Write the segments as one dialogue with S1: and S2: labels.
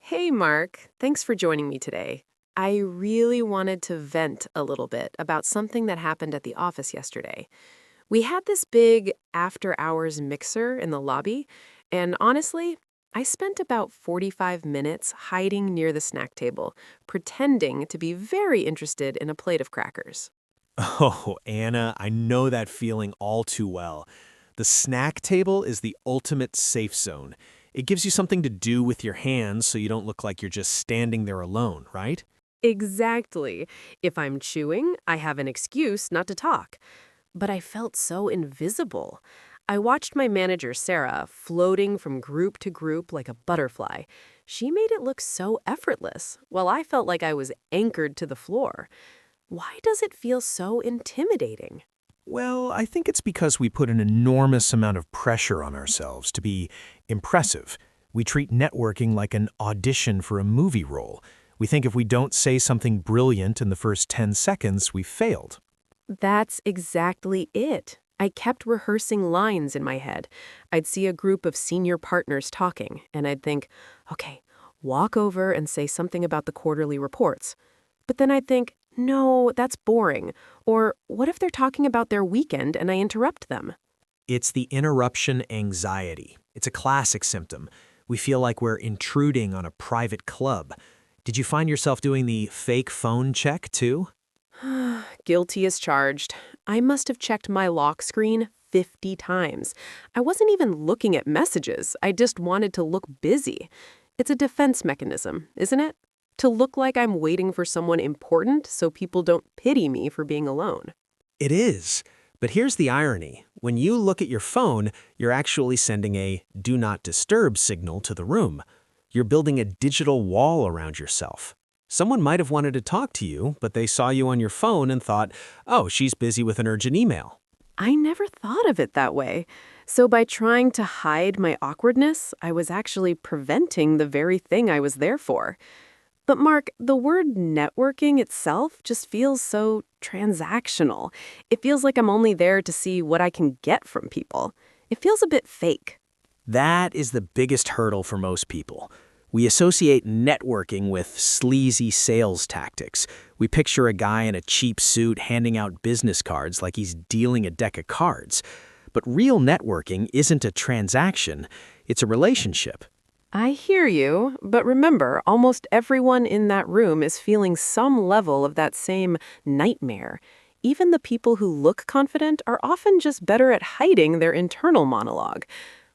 S1: Hey, Mark. Thanks for joining me today. I really wanted to vent a little bit about something that happened at the office yesterday. We had this big after hours mixer in the lobby, and honestly, I spent about 45 minutes hiding near the snack table, pretending to be very interested in a plate of crackers.
S2: Oh, Anna, I know that feeling all too well. The snack table is the ultimate safe zone. It gives you something to do with your hands so you don't look like you're just standing there alone, right?
S1: Exactly. If I'm chewing, I have an excuse not to talk. But I felt so invisible. I watched my manager, Sarah, floating from group to group like a butterfly. She made it look so effortless, while I felt like I was anchored to the floor. Why does it feel so intimidating?
S2: Well, I think it's because we put an enormous amount of pressure on ourselves to be impressive. We treat networking like an audition for a movie role. We think if we don't say something brilliant in the first 10 seconds, we've failed.
S1: That's exactly it. I kept rehearsing lines in my head. I'd see a group of senior partners talking, and I'd think, okay, walk over and say something about the quarterly reports. But then I'd think, no, that's boring. Or what if they're talking about their weekend and I interrupt them?
S2: It's the interruption anxiety. It's a classic symptom. We feel like we're intruding on a private club. Did you find yourself doing the fake phone check too?
S1: Guilty as charged. I must have checked my lock screen 50 times. I wasn't even looking at messages. I just wanted to look busy. It's a defense mechanism, isn't it? To look like I'm waiting for someone important so people don't pity me for being alone.
S2: It is. But here's the irony. When you look at your phone, you're actually sending a do not disturb signal to the room. You're building a digital wall around yourself. Someone might have wanted to talk to you, but they saw you on your phone and thought, oh, she's busy with an urgent email.
S1: I never thought of it that way. So by trying to hide my awkwardness, I was actually preventing the very thing I was there for. But Mark, the word networking itself just feels so transactional. It feels like I'm only there to see what I can get from people. It feels a bit fake.
S2: That is the biggest hurdle for most people. We associate networking with sleazy sales tactics. We picture a guy in a cheap suit handing out business cards like he's dealing a deck of cards. But real networking isn't a transaction, it's a relationship.
S1: I hear you, but remember, almost everyone in that room is feeling some level of that same nightmare. Even the people who look confident are often just better at hiding their internal monologue.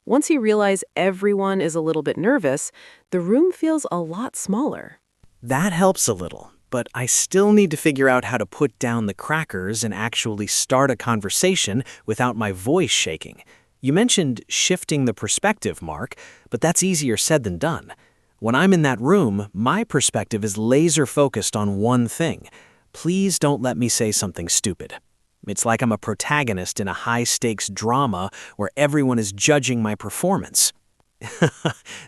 S1: Once you realize everyone is a little bit nervous, the room feels a lot smaller.
S2: That helps a little, but I still need to figure out how to put down the crackers and actually start a conversation without my voice shaking. You mentioned shifting the perspective, Mark, but that's easier said than done. When I'm in that room, my perspective is laser focused on one thing. Please don't let me say something stupid. It's like I'm a protagonist in a high-stakes drama where everyone is judging my performance.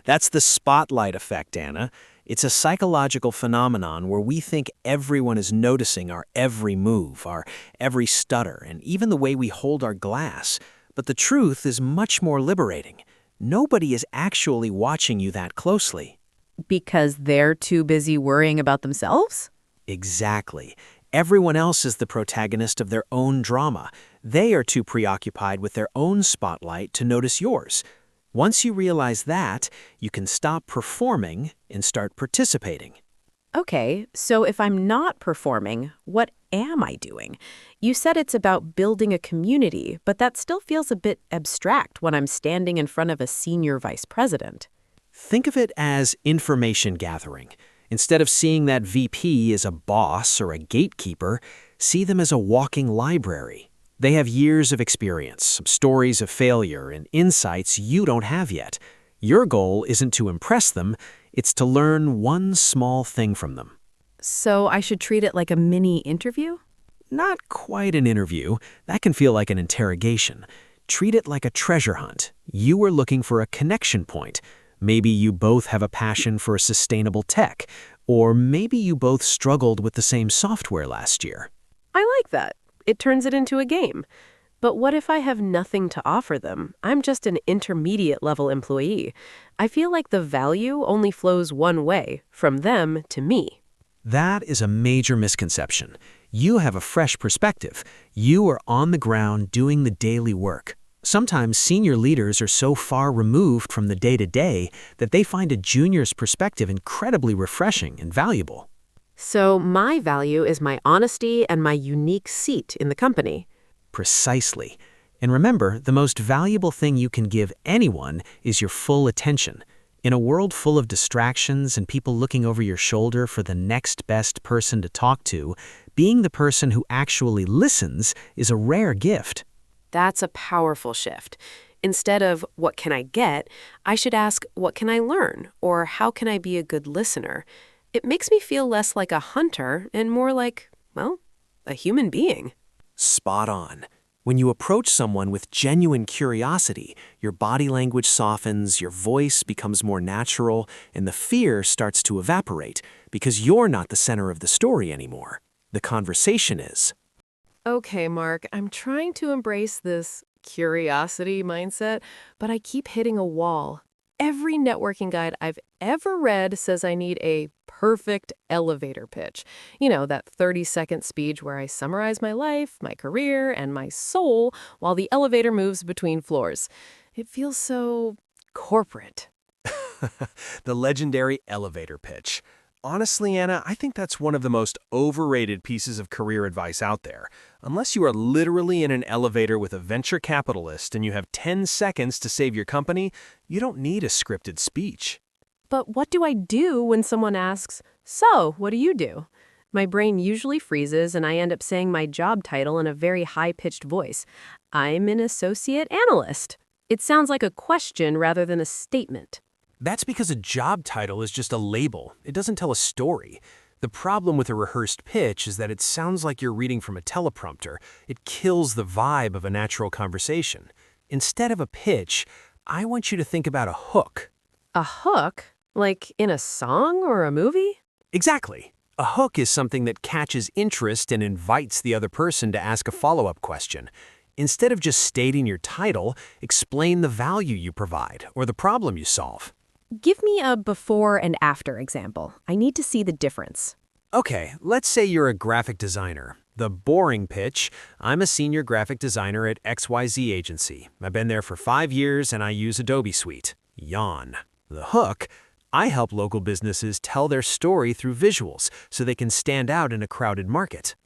S2: That's the spotlight effect, Anna. It's a psychological phenomenon where we think everyone is noticing our every move, our every stutter, and even the way we hold our glass. But the truth is much more liberating. Nobody is actually watching you that closely.
S3: Because they're too busy worrying about themselves?
S2: Exactly. Everyone else is the protagonist of their own drama. They are too preoccupied with their own spotlight to notice yours. Once you realize that, you can stop performing and start participating.
S3: Okay, so if I'm not performing, what am I doing? You said it's about building a community, but that still feels a bit abstract when I'm standing in front of a senior vice president.
S2: Think of it as information gathering. Instead of seeing that VP as a boss or a gatekeeper, see them as a walking library. They have years of experience, stories of failure, and insights you don't have yet. Your goal isn't to impress them, it's to learn one small thing from them.
S3: So I should treat it like a mini interview?
S2: Not quite an interview. That can feel like an interrogation. Treat it like a treasure hunt. You are looking for a connection point. Maybe you both have a passion for sustainable tech, or maybe you both struggled with the same software last year.
S1: I like that. It turns it into a game.
S3: But what if I have nothing to offer them? I'm just an intermediate level employee. I feel like the value only flows one way, from them to me.
S2: That is a major misconception. You have a fresh perspective. You are on the ground doing the daily work. Sometimes senior leaders are so far removed from the day-to-day that they find a junior's perspective incredibly refreshing and valuable.
S3: So my value is my honesty and my unique seat in the company.
S2: Precisely. And remember, the most valuable thing you can give anyone is your full attention. In a world full of distractions and people looking over your shoulder for the next best person to talk to, being the person who actually listens is a rare gift.
S1: That's a powerful shift. Instead of, what can I get, I should ask, what can I learn? Or how can I be a good listener? It makes me feel less like a hunter and more like, well, a human being.
S2: Spot on. When you approach someone with genuine curiosity, your body language softens, your voice becomes more natural, and the fear starts to evaporate because you're not the center of the story anymore. The conversation is.
S1: Okay, Mark, I'm trying to embrace this curiosity mindset, but I keep hitting a wall. Every networking guide I've ever read says I need a perfect elevator pitch. You know, that 30-second speech where I summarize my life, my career, and my soul while the elevator moves between floors. It feels so corporate.
S4: The legendary elevator pitch. Honestly, Anna, I think that's one of the most overrated pieces of career advice out there. Unless you are literally in an elevator with a venture capitalist and you have 10 seconds to save your company, you don't need a scripted speech.
S3: But what do I do when someone asks, "So, what do you do?" My brain usually freezes and I end up saying my job title in a very high-pitched voice. I'm an associate analyst. It sounds like a question rather than a statement.
S4: That's because a job title is just a label. It doesn't tell a story. The problem with a rehearsed pitch is that it sounds like you're reading from a teleprompter. It kills the vibe of a natural conversation. Instead of a pitch, I want you to think about a hook.
S3: A hook? Like in a song or a movie?
S4: Exactly. A hook is something that catches interest and invites the other person to ask a follow-up question. Instead of just stating your title, explain the value you provide or the problem you solve.
S3: Give me a before and after example. I need to see the difference.
S4: Okay, let's say you're a graphic designer. The boring pitch, I'm a senior graphic designer at XYZ agency. I've been there for 5 years and I use Adobe Suite. Yawn. The hook, I help local businesses tell their story through visuals so they can stand out in a crowded market.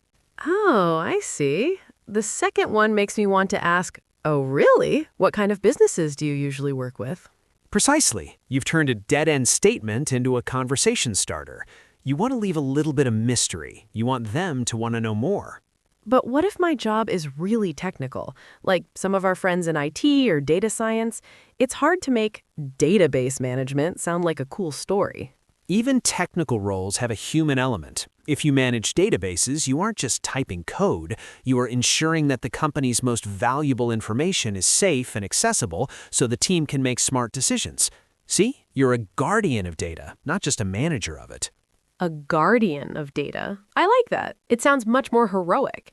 S3: Oh, I see. The second one makes me want to ask, oh, really? What kind of businesses do you usually work with?
S4: Precisely. You've turned a dead-end statement into a conversation starter. You want to leave a little bit of mystery. You want them to want to know more.
S3: But what if my job is really technical, like some of our friends in IT or data science? It's hard to make database management sound like a cool story.
S4: Even technical roles have a human element. If you manage databases, you aren't just typing code, you are ensuring that the company's most valuable information is safe and accessible so the team can make smart decisions. See, you're a guardian of data, not just a manager of it.
S3: A guardian of data. I like that. It sounds much more heroic.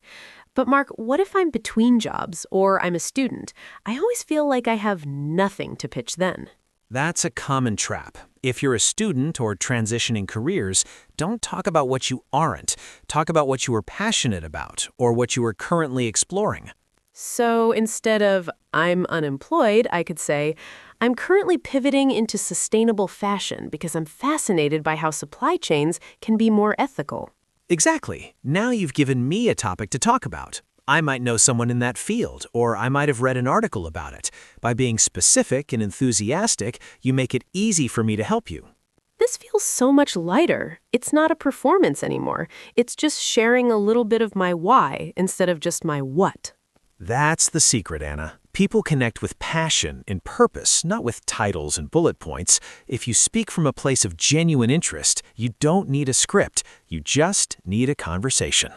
S3: But Mark, what if I'm between jobs or I'm a student? I always feel like I have nothing to pitch then.
S4: That's a common trap. If you're a student or transitioning careers, don't talk about what you aren't. Talk about what you are passionate about or what you are currently exploring.
S3: So instead of I'm unemployed, I could say, I'm currently pivoting into sustainable fashion because I'm fascinated by how supply chains can be more ethical.
S4: Exactly. Now you've given me a topic to talk about. I might know someone in that field, or I might have read an article about it. By being specific and enthusiastic, you make it easy for me to help you.
S3: This feels so much lighter. It's not a performance anymore. It's just sharing a little bit of my why instead of just my what.
S4: That's the secret, Anna. People connect with passion and purpose, not with titles and bullet points. If you speak from a place of genuine interest, you don't need a script. You just need a conversation.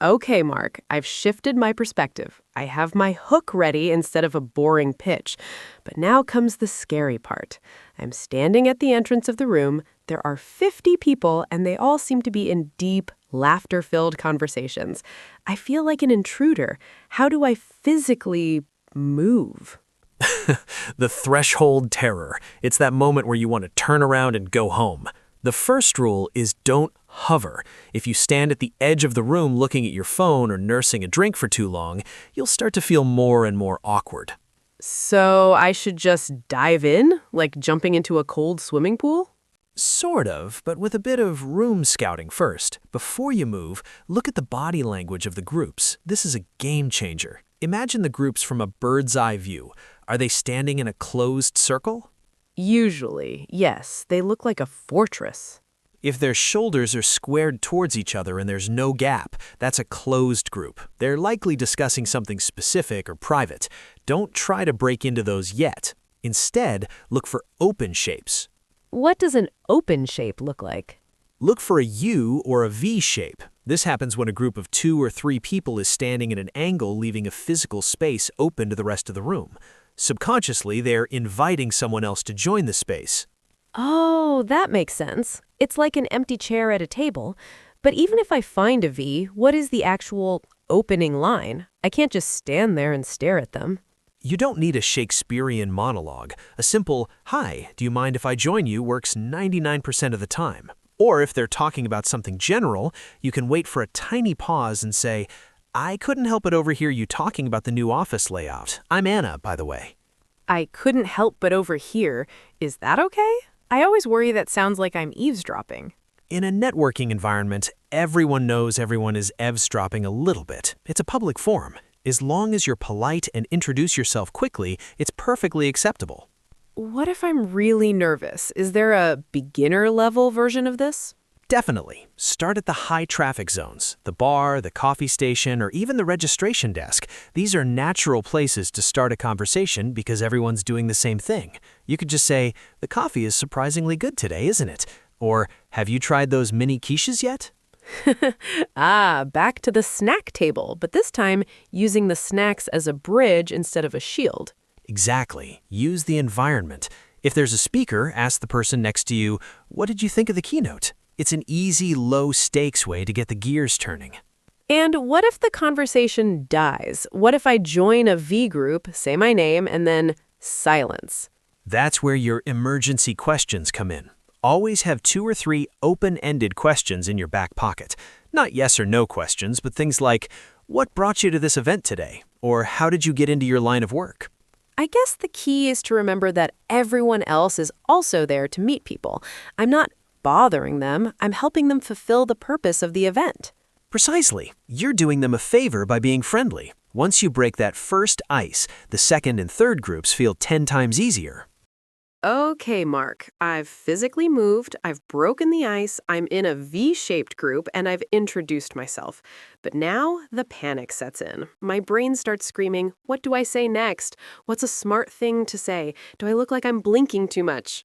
S1: Okay, Mark, I've shifted my perspective. I have my hook ready instead of a boring pitch. But now comes the scary part. I'm standing at the entrance of the room. There are 50 people, and they all seem to be in deep, laughter-filled conversations. I feel like an intruder. How do I physically move?
S2: The threshold terror. It's that moment where you want to turn around and go home. The first rule is don't hover. If you stand at the edge of the room looking at your phone or nursing a drink for too long, you'll start to feel more and more awkward.
S1: So I should just dive in, like jumping into a cold swimming pool?
S2: Sort of, but with a bit of room scouting first. Before you move, look at the body language of the groups. This is a game changer. Imagine the groups from a bird's eye view. Are they standing in a closed circle?
S1: Usually, yes. They look like a fortress.
S2: If their shoulders are squared towards each other and there's no gap, that's a closed group. They're likely discussing something specific or private. Don't try to break into those yet. Instead, look for open shapes.
S1: What does an open shape look like?
S2: Look for a U or a V shape. This happens when a group of 2 or 3 people is standing at an angle, leaving a physical space open to the rest of the room. Subconsciously, they're inviting someone else to join the space.
S1: Oh, that makes sense. It's like an empty chair at a table. But even if I find a V, what is the actual opening line? I can't just stand there and stare at them.
S2: You don't need a Shakespearean monologue. A simple, "Hi, do you mind if I join you?" works 99% of the time. Or if they're talking about something general, you can wait for a tiny pause and say, "I couldn't help but overhear you talking about the new office layout. I'm Anna, by the way."
S1: I couldn't help but overhear. Is that okay? I always worry that sounds like I'm eavesdropping.
S2: In a networking environment, everyone knows everyone is eavesdropping a little bit. It's a public forum. As long as you're polite and introduce yourself quickly, it's perfectly acceptable.
S1: What if I'm really nervous? Is there a beginner level version of this?
S2: Definitely. Start at the high traffic zones, the bar, the coffee station, or even the registration desk. These are natural places to start a conversation because everyone's doing the same thing. You could just say, "The coffee is surprisingly good today, isn't it?" Or, "Have you tried those mini quiches yet?"
S1: Back to the snack table, but this time using the snacks as a bridge instead of a shield.
S2: Exactly. Use the environment. If there's a speaker, ask the person next to you, "What did you think of the keynote?" It's an easy, low-stakes way to get the gears turning.
S1: And what if the conversation dies? What if I join a V group, say my name, and then silence?
S2: That's where your emergency questions come in. Always have 2 or 3 open-ended questions in your back pocket. Not yes or no questions, but things like, "What brought you to this event today?" Or "How did you get into your line of work?"
S1: I guess the key is to remember that everyone else is also there to meet people. I'm not bothering them. I'm helping them fulfill the purpose of the event.
S2: Precisely. You're doing them a favor by being friendly. Once you break that first ice, the second and third groups feel 10 times easier.
S1: Okay, Mark, I've physically moved, I've broken the ice, I'm in a V-shaped group, and I've introduced myself. But now the panic sets in. My brain starts screaming, what do I say next? What's a smart thing to say? Do I look like I'm blinking too much?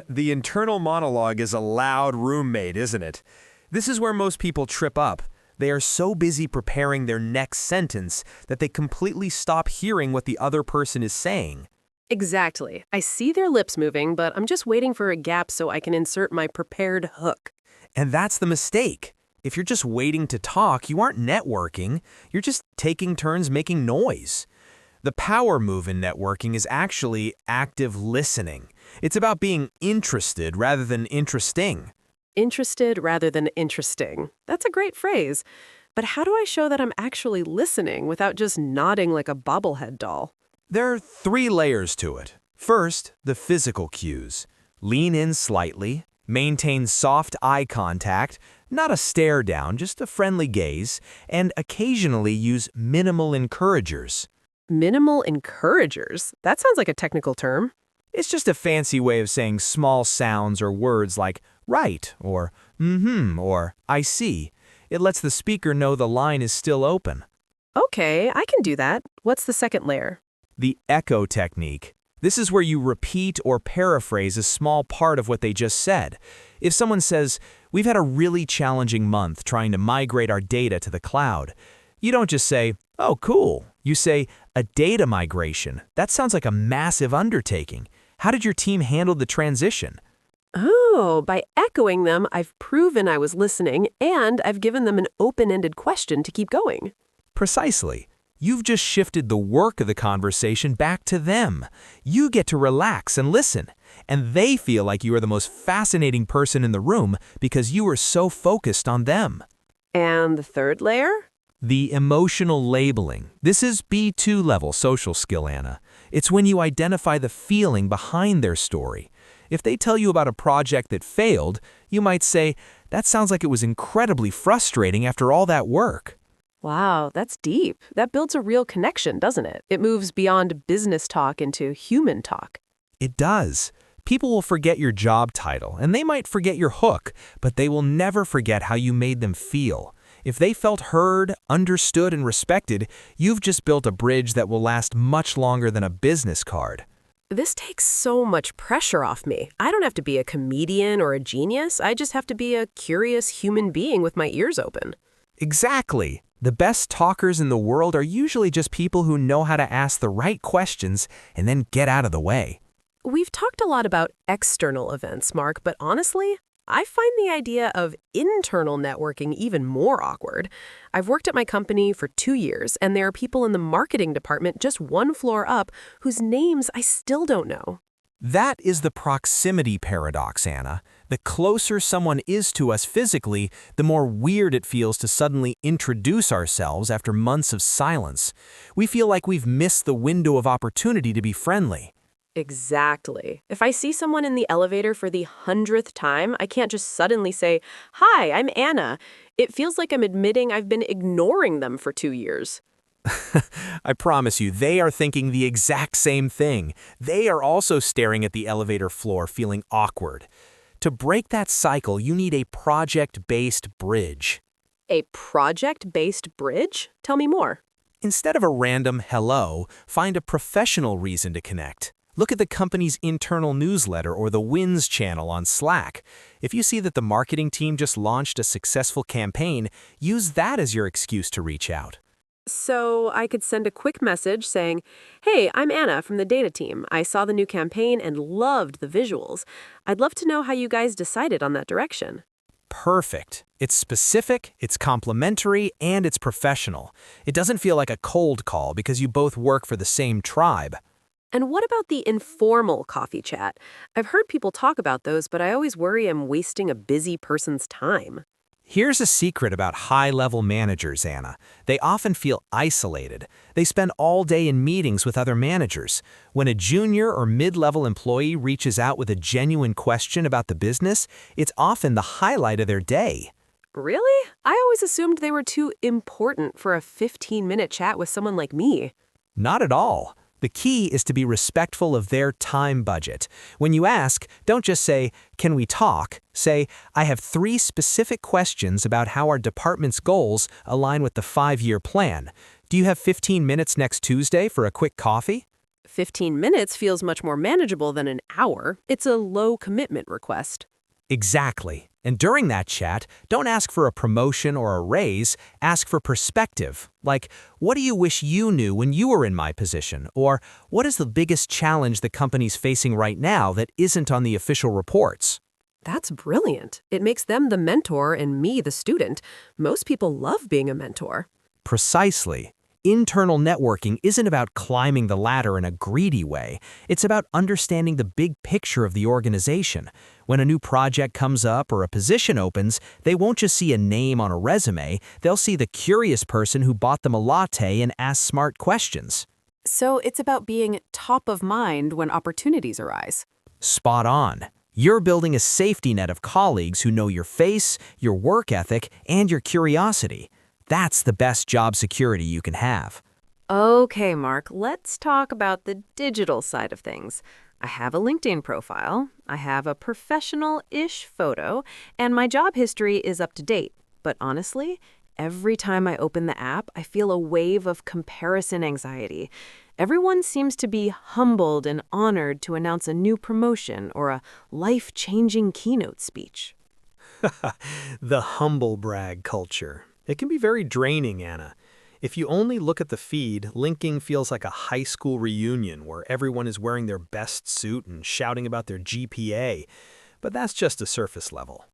S5: The internal monologue is a loud roommate, isn't it? This is where most people trip up. They are so busy preparing their next sentence that they completely stop hearing what the other person is saying.
S1: Exactly. I see their lips moving, but I'm just waiting for a gap so I can insert my prepared hook.
S5: And that's the mistake. If you're just waiting to talk, you aren't networking. You're just taking turns making noise. The power move in networking is actually active listening. It's about being interested rather than interesting.
S1: Interested rather than interesting. That's a great phrase. But how do I show that I'm actually listening without just nodding like a bobblehead doll?
S5: There are 3 layers to it. First, the physical cues. Lean in slightly, maintain soft eye contact, not a stare down, just a friendly gaze, and occasionally use minimal encouragers.
S1: Minimal encouragers? That sounds like a technical term.
S5: It's just a fancy way of saying small sounds or words like right or or I see. It lets the speaker know the line is still open.
S1: Okay, I can do that. What's the second layer?
S5: The echo technique. This is where you repeat or paraphrase a small part of what they just said. If someone says, "We've had a really challenging month trying to migrate our data to the cloud," you don't just say, "Oh, cool." You say, "A data migration. That sounds like a massive undertaking. How did your team handle the transition?"
S1: Oh, by echoing them, I've proven I was listening, and I've given them an open-ended question to keep going.
S5: Precisely. You've just shifted the work of the conversation back to them. You get to relax and listen, and they feel like you are the most fascinating person in the room because you are so focused on them.
S1: And the third layer?
S5: The emotional labeling. This is B2 level social skill, Anna. It's when you identify the feeling behind their story. If they tell you about a project that failed, you might say, "That sounds like it was incredibly frustrating after all that work."
S1: Wow, that's deep. That builds a real connection, doesn't it? It moves beyond business talk into human talk.
S5: It does. People will forget your job title, and they might forget your hook, but they will never forget how you made them feel. If they felt heard, understood, and respected, you've just built a bridge that will last much longer than a business card.
S1: This takes so much pressure off me. I don't have to be a comedian or a genius. I just have to be a curious human being with my ears open.
S5: Exactly. The best talkers in the world are usually just people who know how to ask the right questions and then get out of the way.
S1: We've talked a lot about external events, Mark, but honestly, I find the idea of internal networking even more awkward. I've worked at my company for 2 years, and there are people in the marketing department just one floor up whose names I still don't know.
S5: That is the proximity paradox, Anna. The closer someone is to us physically, the more weird it feels to suddenly introduce ourselves after months of silence. We feel like we've missed the window of opportunity to be friendly.
S1: Exactly. If I see someone in the elevator for the 100th time, I can't just suddenly say, "Hi, I'm Anna." It feels like I'm admitting I've been ignoring them for 2 years.
S5: I promise you, they are thinking the exact same thing. They are also staring at the elevator floor, feeling awkward. To break that cycle, you need a project-based bridge.
S1: A project-based bridge? Tell me more.
S5: Instead of a random hello, find a professional reason to connect. Look at the company's internal newsletter or the Wins channel on Slack. If you see that the marketing team just launched a successful campaign, use that as your excuse to reach out.
S1: So I could send a quick message saying, "Hey, I'm Anna from the data team. I saw the new campaign and loved the visuals. I'd love to know how you guys decided on that direction."
S5: Perfect. It's specific, it's complimentary, and it's professional. It doesn't feel like a cold call because you both work for the same tribe.
S1: And what about the informal coffee chat? I've heard people talk about those, but I always worry I'm wasting a busy person's time.
S5: Here's a secret about high-level managers, Anna. They often feel isolated. They spend all day in meetings with other managers. When a junior or mid-level employee reaches out with a genuine question about the business, it's often the highlight of their day.
S1: Really? I always assumed they were too important for a 15-minute chat with someone like me.
S5: Not at all. The key is to be respectful of their time budget. When you ask, don't just say, "Can we talk?" Say, "I have 3 specific questions about how our department's goals align with the 5-year plan. Do you have 15 minutes next Tuesday for a quick coffee?"
S1: 15 minutes feels much more manageable than an hour. It's a low-commitment request.
S5: Exactly. And during that chat, don't ask for a promotion or a raise, ask for perspective. Like, what do you wish you knew when you were in my position? Or, what is the biggest challenge the company's facing right now that isn't on the official reports?
S1: That's brilliant. It makes them the mentor and me the student. Most people love being a mentor.
S5: Precisely. Internal networking isn't about climbing the ladder in a greedy way. It's about understanding the big picture of the organization. When a new project comes up or a position opens, they won't just see a name on a resume, they'll see the curious person who bought them a latte and asked smart questions.
S3: So it's about being top of mind when opportunities arise.
S5: Spot on. You're building a safety net of colleagues who know your face, your work ethic, and your curiosity. That's the best job security you can have.
S3: Okay, Mark, let's talk about the digital side of things. I have a LinkedIn profile, I have a professional-ish photo, and my job history is up to date. But honestly, every time I open the app, I feel a wave of comparison anxiety. Everyone seems to be humbled and honored to announce a new promotion or a life-changing keynote speech.
S2: The humble brag culture. It can be very draining, Anna. If you only look at the feed, linking feels like a high school reunion where everyone is wearing their best suit and shouting about their GPA. But that's just a surface level.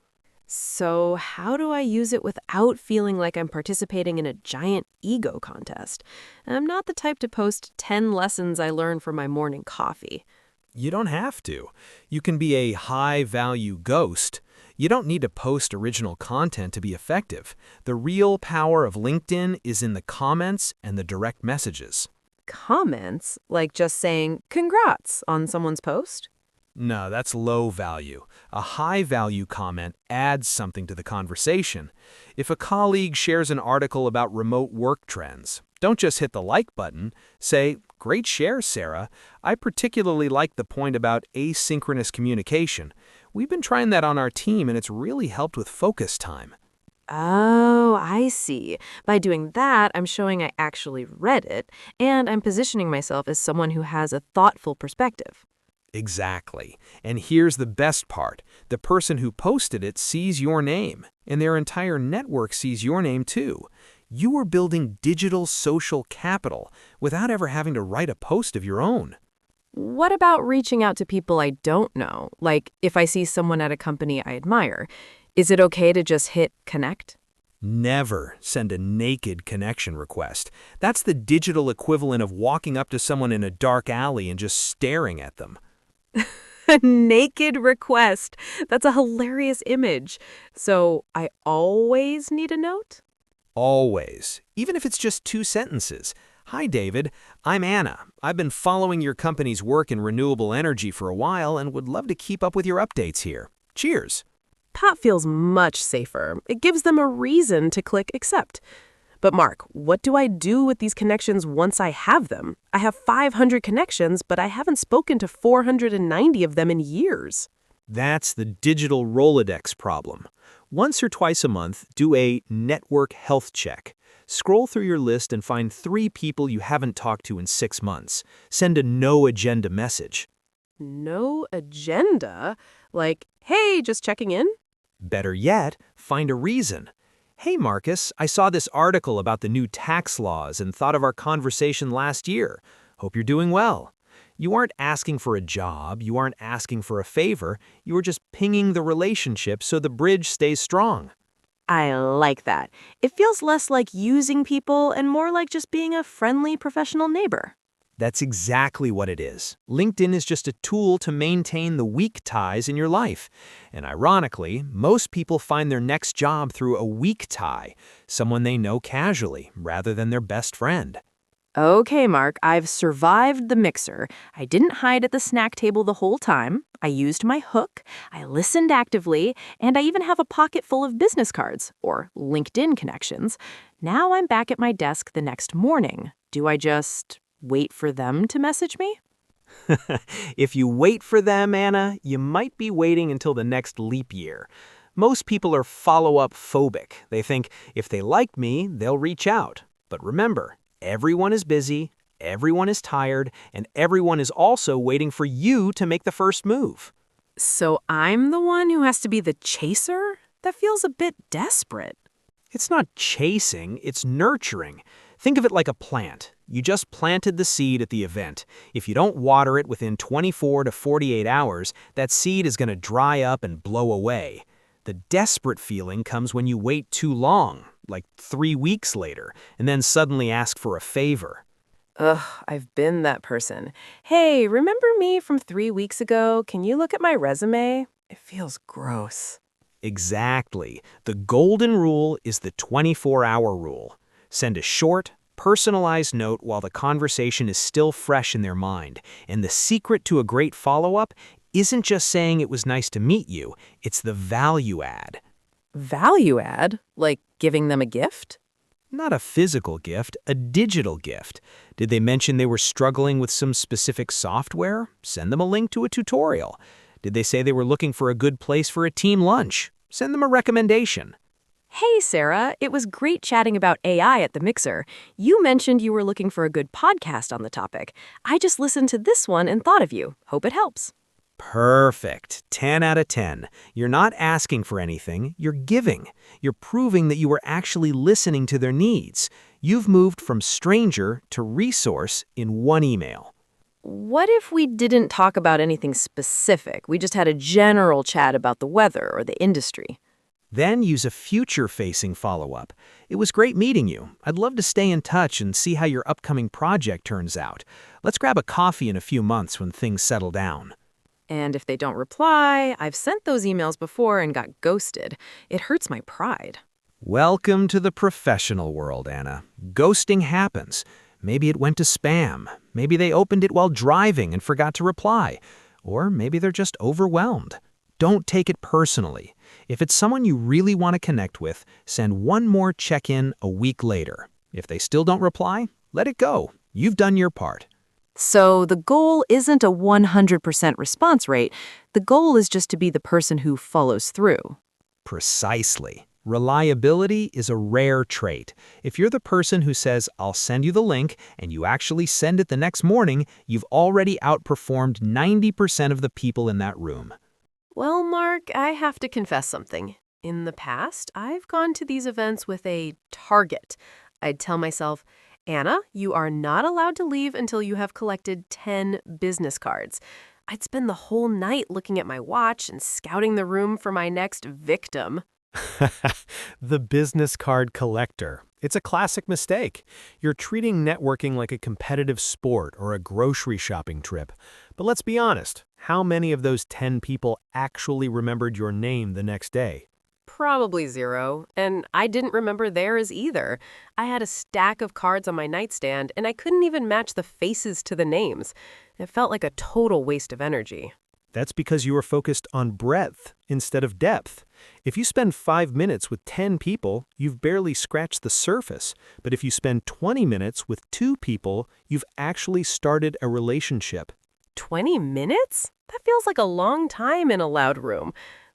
S3: So how do I use it without feeling like I'm participating in a giant ego contest? I'm not the type to post 10 lessons I learned from my morning coffee.
S2: You don't have to. You can be a high-value ghost. You don't need to post original content to be effective. The real power of LinkedIn is in the comments and the direct messages.
S3: Comments? Like just saying, congrats, on someone's post?
S2: No, that's low value. A high-value comment adds something to the conversation. If a colleague shares an article about remote work trends, don't just hit the like button. Say, great share, Sarah. I particularly like the point about asynchronous communication. We've been trying that on our team, and it's really helped with focus time.
S3: Oh, I see. By doing that, I'm showing I actually read it, and I'm positioning myself as someone who has a thoughtful perspective.
S2: Exactly. And here's the best part. The person who posted it sees your name, and their entire network sees your name too. You are building digital social capital without ever having to write a post of your own.
S3: What about reaching out to people I don't know? Like, if I see someone at a company I admire, is it okay to just hit connect?
S2: Never send a naked connection request. That's the digital equivalent of walking up to someone in a dark alley and just staring at them.
S3: A naked request. That's a hilarious image. So I always need a note?
S2: Always. Even if it's just 2 sentences. Hi, David. I'm Anna. I've been following your company's work in renewable energy for a while and would love to keep up with your updates here. Cheers.
S3: That feels much safer. It gives them a reason to click accept. But Mark, what do I do with these connections once I have them? I have 500 connections, but I haven't spoken to 490 of them in years.
S2: That's the digital Rolodex problem. Once or twice a month, do a network health check. Scroll through your list and find 3 people you haven't talked to in 6 months. Send a no-agenda message.
S3: No agenda? Like, hey, just checking in?
S2: Better yet, find a reason. Hey, Marcus, I saw this article about the new tax laws and thought of our conversation last year. Hope you're doing well. You aren't asking for a job, you aren't asking for a favor, you are just pinging the relationship so the bridge stays strong.
S3: I like that. It feels less like using people and more like just being a friendly professional neighbor.
S2: That's exactly what it is. LinkedIn is just a tool to maintain the weak ties in your life. And ironically, most people find their next job through a weak tie, someone they know casually, rather than their best friend.
S3: Okay, Mark, I've survived the mixer. I didn't hide at the snack table the whole time. I used my hook, I listened actively, and I even have a pocket full of business cards, or LinkedIn connections. Now I'm back at my desk the next morning. Do I just wait for them to message me?
S2: If you wait for them, Anna, you might be waiting until the next leap year. Most people are follow-up phobic. They think, if they like me, they'll reach out. But remember, everyone is busy, everyone is tired, and everyone is also waiting for you to make the first move.
S3: So I'm the one who has to be the chaser? That feels a bit desperate.
S2: It's not chasing, it's nurturing. Think of it like a plant. You just planted the seed at the event. If you don't water it within 24 to 48 hours, that seed is going to dry up and blow away. The desperate feeling comes when you wait too long, like 3 weeks later, and then suddenly ask for a favor.
S3: Ugh, I've been that person. Hey, remember me from 3 weeks ago? Can you look at my resume? It feels gross.
S2: Exactly. The golden rule is the 24-hour rule. Send a short, personalized note while the conversation is still fresh in their mind. And the secret to a great follow-up isn't just saying it was nice to meet you, it's the value add.
S3: Value add? Like giving them a gift?
S2: Not a physical gift, a digital gift. Did they mention they were struggling with some specific software? Send them a link to a tutorial. Did they say they were looking for a good place for a team lunch? Send them a recommendation.
S3: Hey, Sarah, it was great chatting about AI at the mixer. You mentioned you were looking for a good podcast on the topic. I just listened to this one and thought of you. Hope it helps.
S2: Perfect. 10 out of 10. You're not asking for anything, you're giving. You're proving that you were actually listening to their needs. You've moved from stranger to resource in one email.
S3: What if we didn't talk about anything specific? We just had a general chat about the weather or the industry.
S2: Then use a future-facing follow-up. It was great meeting you. I'd love to stay in touch and see how your upcoming project turns out. Let's grab a coffee in a few months when things settle down.
S3: And if they don't reply, I've sent those emails before and got ghosted. It hurts my pride.
S2: Welcome to the professional world, Anna. Ghosting happens. Maybe it went to spam. Maybe they opened it while driving and forgot to reply. Or maybe they're just overwhelmed. Don't take it personally. If it's someone you really want to connect with, send one more check-in a week later. If they still don't reply, let it go. You've done your part.
S3: So the goal isn't a 100% response rate. The goal is just to be the person who follows through.
S2: Precisely. Reliability is a rare trait. If you're the person who says, I'll send you the link, and you actually send it the next morning, you've already outperformed 90% of the people in that room.
S1: Well, Mark, I have to confess something. In the past, I've gone to these events with a target. I'd tell myself, Anna, you are not allowed to leave until you have collected 10 business cards. I'd spend the whole night looking at my watch and scouting the room for my next victim.
S4: The business card collector. It's a classic mistake. You're treating networking like a competitive sport or a grocery shopping trip. But let's be honest, how many of those 10 people actually remembered your name the next day?
S1: Probably zero, and I didn't remember theirs either. I had a stack of cards on my nightstand, and I couldn't even match the faces to the names. It felt like a total waste of energy.
S4: That's because you were focused on breadth instead of depth. If you spend 5 minutes with 10 people, you've barely scratched the surface. But if you spend 20 minutes with 2 people, you've actually started a relationship.
S1: 20 minutes? That feels like a long time in a loud room.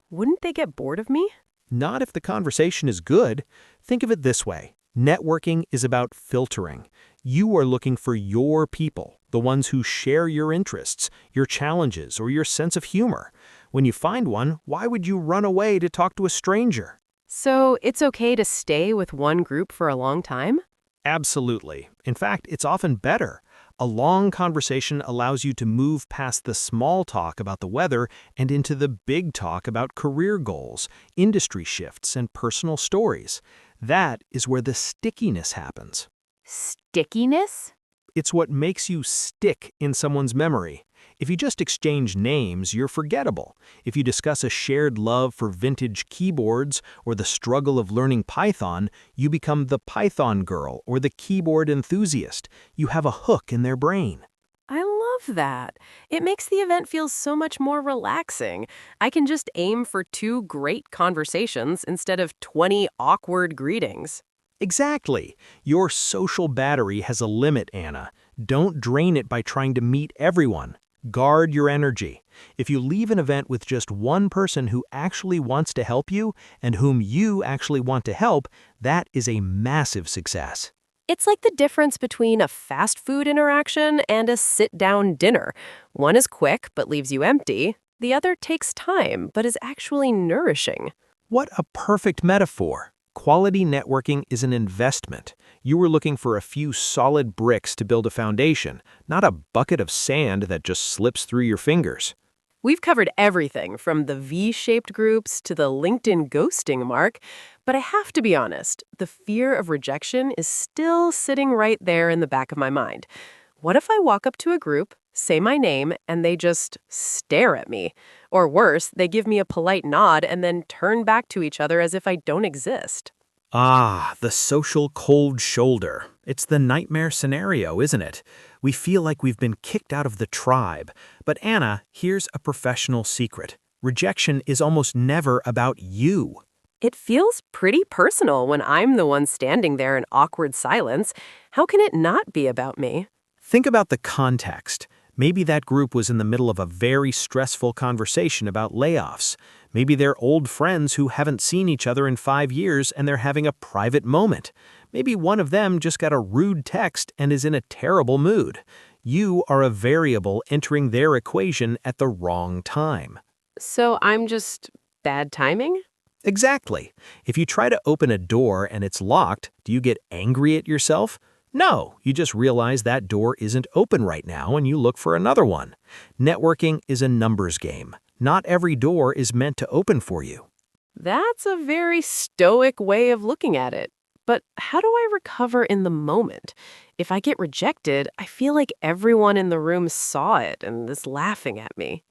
S1: Wouldn't they get bored of me?
S4: Not if the conversation is good. Think of it this way. Networking is about filtering. You are looking for your people, the ones who share your interests, your challenges, or your sense of humor. When you find one, why would you run away to talk to a stranger?
S1: So it's okay to stay with one group for a long time?
S4: Absolutely. In fact, it's often better. A long conversation allows you to move past the small talk about the weather and into the big talk about career goals, industry shifts, and personal stories. That is where the stickiness happens.
S3: Stickiness?
S4: It's what makes you stick in someone's memory. If you just exchange names, you're forgettable. If you discuss a shared love for vintage keyboards or the struggle of learning Python, you become the Python girl or the keyboard enthusiast. You have a hook in their brain.
S1: I love that. It makes the event feel so much more relaxing. I can just aim for 2 great conversations instead of 20 awkward greetings.
S4: Exactly. Your social battery has a limit, Anna. Don't drain it by trying to meet everyone. Guard your energy. If you leave an event with just one person who actually wants to help you and whom you actually want to help, that is a massive success.
S1: It's like the difference between a fast food interaction and a sit-down dinner. One is quick but leaves you empty. The other takes time but is actually nourishing.
S4: What a perfect metaphor. Quality networking is an investment. You were looking for a few solid bricks to build a foundation, not a bucket of sand that just slips through your fingers.
S1: We've covered everything from the V-shaped groups to the LinkedIn ghosting, Mark. But I have to be honest, the fear of rejection is still sitting right there in the back of my mind. What if I walk up to a group, say my name, and they just stare at me? Or worse, they give me a polite nod and then turn back to each other as if I don't exist.
S2: Ah, the social cold shoulder. It's the nightmare scenario, isn't it? We feel like we've been kicked out of the tribe. But Anna, here's a professional secret. Rejection is almost never about you.
S1: It feels pretty personal when I'm the one standing there in awkward silence. How can it not be about me?
S2: Think about the context.
S4: Maybe that group was in the middle of a very stressful conversation about layoffs. Maybe they're old friends who haven't seen each other in 5 years and they're having a private moment. Maybe one of them just got a rude text and is in a terrible mood. You are a variable entering their equation at the wrong time.
S1: So I'm just bad timing?
S4: Exactly. If you try to open a door and it's locked, do you get angry at yourself? No, you just realize that door isn't open right now and you look for another one. Networking is a numbers game. Not every door is meant to open for you.
S1: That's a very stoic way of looking at it. But how do I recover in the moment? If I get rejected, I feel like everyone in the room saw it and is laughing at me.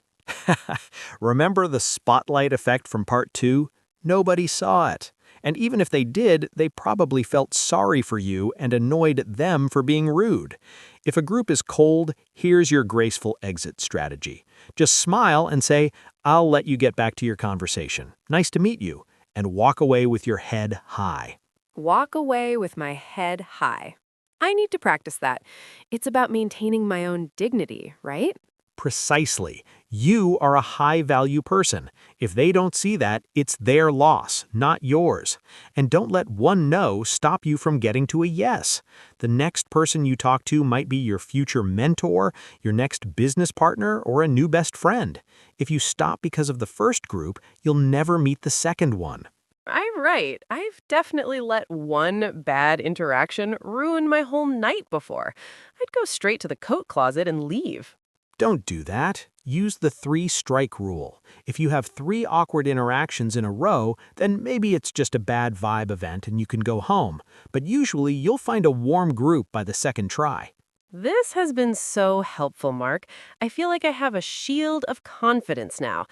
S4: Remember the spotlight effect from part 2? Nobody saw it. And even if they did, they probably felt sorry for you and annoyed at them for being rude. If a group is cold, here's your graceful exit strategy. Just smile and say, "I'll let you get back to your conversation. Nice to meet you," and walk away with your head high.
S1: Walk away with my head high. I need to practice that. It's about maintaining my own dignity, right?
S4: Precisely. You are a high-value person. If they don't see that, it's their loss, not yours. And don't let one no stop you from getting to a yes. The next person you talk to might be your future mentor, your next business partner, or a new best friend. If you stop because of the first group, you'll never meet the second one.
S1: I'm right. I've definitely let one bad interaction ruin my whole night before. I'd go straight to the coat closet and leave.
S4: Don't do that. Use the 3-strike rule. If you have 3 awkward interactions in a row, then maybe it's just a bad vibe event and you can go home. But usually you'll find a warm group by the second try.
S1: This has been so helpful, Mark. I feel like I have a shield of confidence now.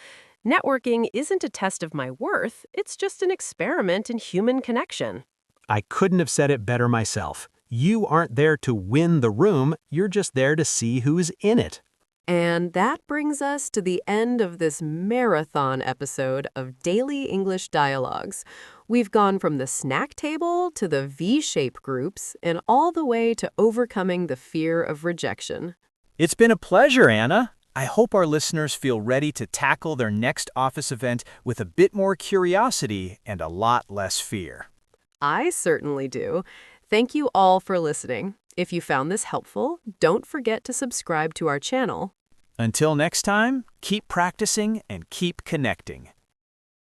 S1: Networking isn't a test of my worth, it's just an experiment in human connection.
S4: I couldn't have said it better myself. You aren't there to win the room, you're just there to see who's in it.
S1: And that brings us to the end of this marathon episode of Daily English Dialogues. We've gone from the snack table to the V-shape groups and all the way to overcoming the fear of rejection.
S5: It's been a pleasure, Anna. I hope our listeners feel ready to tackle their next office event with a bit more curiosity and a lot less fear.
S1: I certainly do. Thank you all for listening. If you found this helpful, don't forget to subscribe to our channel.
S5: Until next time, keep practicing and keep connecting.